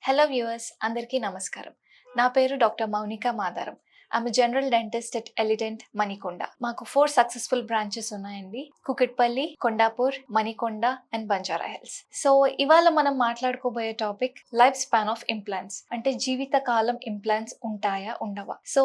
Hello viewers, అందరికీ నమస్కారం. నా పేరు doctor Mounika Madaram. I'm general dentist at ఎలిడెంట్ మణికొండ. మాకు 4 సక్సెస్ఫుల్ బ్రాంచెస్ ఉన్నాయండి. Kukatpally, Kondapur, Manikonda and Banjara Hills. So ఇవాళ మనం మాట్లాడుకోబోయే topic life span of implants. అంటే జీవితకాలం ఇంప్లాంట్స్ ఉంటాయా ఉండవా? సో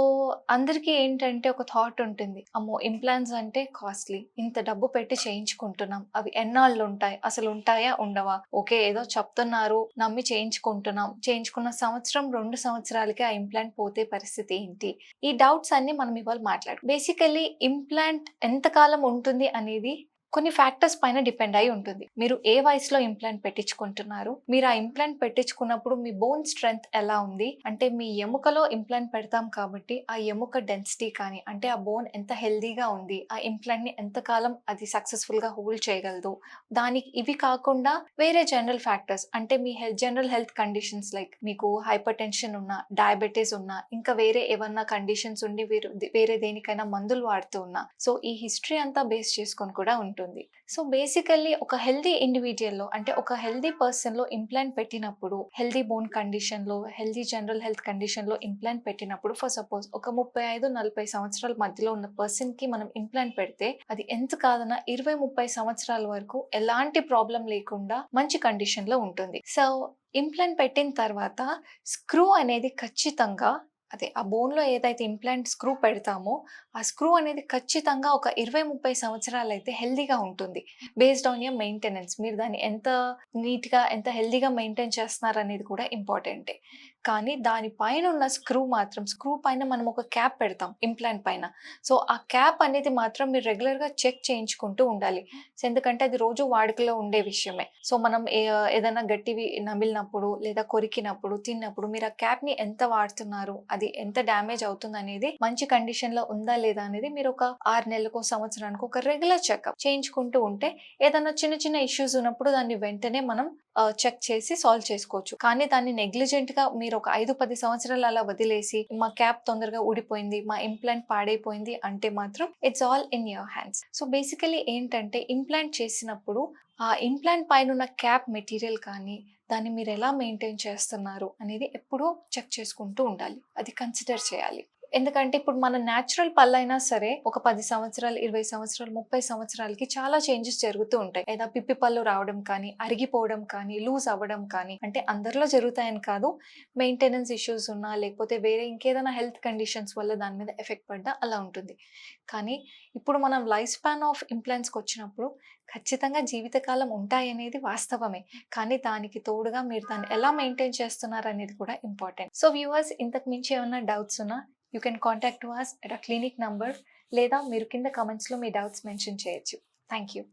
అందరికీ ఏంటంటే ఒక థాట్ ఉంటుంది, అమ్మో ఇంప్లాంట్స్ అంటే కాస్ట్లీ, ఇంత డబ్బు పెట్టి చేయించుకుంటున్నాం, అవి ఎన్నాళ్ళు ఉంటాయి, అసలు ఉంటాయా ఉండవా? ఓకే ఏదో చెప్తున్నారు నమ్మి చేయించుకుంటున్నాం, చేయించుకున్న సంవత్సరం 2 సంవత్సరాలకి ఆ ఇంప్లాంట్ పోతే పరిస్థితి ఏంటి? ఈ డౌట్స్ అన్ని మనం ఇవాళ బేసికల్లీ ఇంప్లాంట్ ఎంతకాలం ఉంటుంది అనేది కొన్ని ఫ్యాక్టర్స్ పైన డిపెండ్ అయి ఉంటుంది. మీరు ఏ వయసులో ఇంప్లాంట్ పెట్టించుకుంటున్నారు, మీరు ఆ ఇంప్లాంట్ పెట్టించుకున్నప్పుడు మీ బోన్ స్ట్రెంగ్త్ ఎలా ఉంది, అంటే మీ ఎముకలో ఇంప్లాంట్ పెడతాం కాబట్టి ఆ ఎముక డెన్సిటీ కానీ, అంటే ఆ బోన్ ఎంత హెల్దీగా ఉంది, ఆ ఇంప్లాంట్ ని ఎంతకాలం అది సక్సెస్ఫుల్ గా హోల్డ్ చేయగలదు. దానికి ఇవి కాకుండా వేరే జనరల్ ఫ్యాక్టర్స్, అంటే మీ జనరల్ హెల్త్ కండిషన్స్ లైక్ మీకు హైపర్ టెన్షన్ ఉన్నా, డయాబెటీస్ ఉన్నా, ఇంకా వేరే ఏమన్నా కండిషన్స్ ఉండి వేరే దేనికైనా మందులు వాడుతూ ఉన్నా, సో ఈ హిస్టరీ అంతా బేస్ చేసుకొని కూడా ఉంటుంది. సో బేసికల్లీ ఒక హెల్దీ ఇండివిజువల్ లో, అంటే ఒక హెల్దీ పర్సన్ లో ఇంప్లాంట్ పెట్టినప్పుడు, హెల్దీ బోన్ కండిషన్ లో, హెల్దీ జనరల్ హెల్త్ కండిషన్ లో ఇంప్లాంట్ పెట్టినప్పుడు, ఫర్ సపోజ్ ఒక 35-40 సంవత్సరాల మధ్యలో ఉన్న పర్సన్ కి మనం ఇంప్లాంట్ పెడితే అది ఎంత కాదన్నా 20-30 సంవత్సరాల వరకు ఎలాంటి ప్రాబ్లం లేకుండా మంచి కండిషన్ లో ఉంటుంది. సో ఇంప్లాంట్ పెట్టిన తర్వాత స్క్రూ అనేది ఖచ్చితంగా, అదే ఆ బోన్లో ఏదైతే ఇంప్లాంట్ స్క్రూ పెడతామో ఆ స్క్రూ అనేది ఖచ్చితంగా ఒక 20-30 సంవత్సరాలు అయితే హెల్దీగా ఉంటుంది. బేస్డ్ ఆన్ యర్ మెయింటెనెన్స్, మీరు దాన్ని ఎంత నీట్గా ఎంత హెల్దీగా మెయింటైన్ చేస్తున్నారు అనేది కూడా ఇంపార్టెంటే. కానీ దానిపైన ఉన్న స్క్రూ పైన మనం ఒక క్యాప్ పెడతాం ఇంప్లాంట్ పైన. సో ఆ క్యాప్ అనేది మాత్రం మీరు రెగ్యులర్గా చెక్ చేయించుకుంటూ ఉండాలి. సో ఎందుకంటే అది రోజు వాడుకలో ఉండే విషయమే. సో మనం ఏదైనా గట్టివి నమిలినప్పుడు లేదా కొరికినప్పుడు తిన్నప్పుడు మీరు ఆ క్యాప్ని ఎంత వాడుతున్నారు, అది ఎంత డ్యామేజ్ అవుతుంది అనేది, మంచి కండిషన్ లో ఉందా లేదా అనేది మీరు ఒక 6 నెలలకు సంవత్సరానికి ఒక రెగ్యులర్ చెకప్ చేయించుకుంటూ ఉంటే ఏదైనా చిన్న చిన్న ఇష్యూస్ ఉన్నప్పుడు దాన్ని వెంటనే మనం చెక్ చేసి సాల్వ్ చేసుకోవచ్చు. కానీ దాన్ని నెగ్లిజెంట్ గా మీరు ఒక 5-10 సంవత్సరాలు అలా వదిలేసి మా క్యాప్ తొందరగా ఊడిపోయింది, మా ఇంప్లాంట్ పాడైపోయింది అంటే మాత్రం it's all in your hands. So basically ఏంటంటే ఇంప్లాంట్ చేసినప్పుడు ఆ ఇంప్లాంట్ పైన ఉన్న క్యాప్ మెటీరియల్ కానీ, దాన్ని మీరు ఎలా మెయింటైన్ చేస్తున్నారు అనేది ఎప్పుడూ చెక్ చేసుకుంటూ ఉండాలి, అది కన్సిడర్ చేయాలి. ఎందుకంటే ఇప్పుడు మన న్యాచురల్ పళ్ళైనా సరే ఒక 10 సంవత్సరాలు, 20 సంవత్సరాలు, 30 సంవత్సరాలకి చాలా చేంజెస్ జరుగుతూ ఉంటాయి. లేదా పిప్పి పళ్ళు రావడం కానీ, అరిగిపోవడం కానీ, లూజ్ అవ్వడం కానీ, అంటే అందరిలో జరుగుతాయని కాదు, మెయింటెనెన్స్ ఇష్యూస్ ఉన్నా లేకపోతే వేరే ఇంకేదైనా హెల్త్ కండిషన్స్ వల్ల దాని మీద ఎఫెక్ట్ పడ్డా అలా ఉంటుంది. కానీ ఇప్పుడు మనం లైఫ్ స్పాన్ ఆఫ్ ఇంప్లాంట్స్కి వచ్చినప్పుడు ఖచ్చితంగా జీవితకాలం ఉంటాయనేది వాస్తవమే. కానీ దానికి తోడుగా మీరు దాన్ని ఎలా మెయింటైన్ చేస్తున్నారు అనేది కూడా ఇంపార్టెంట్. సో వ్యూవర్స్, ఇంతకు మించి ఏమైనా డౌట్స్ ఉన్నా you can contact to us at a clinic number, లేదా మీరు కింద కమెంట్స్లో మీ డౌట్స్ మెన్షన్ చేయొచ్చు. Thank you.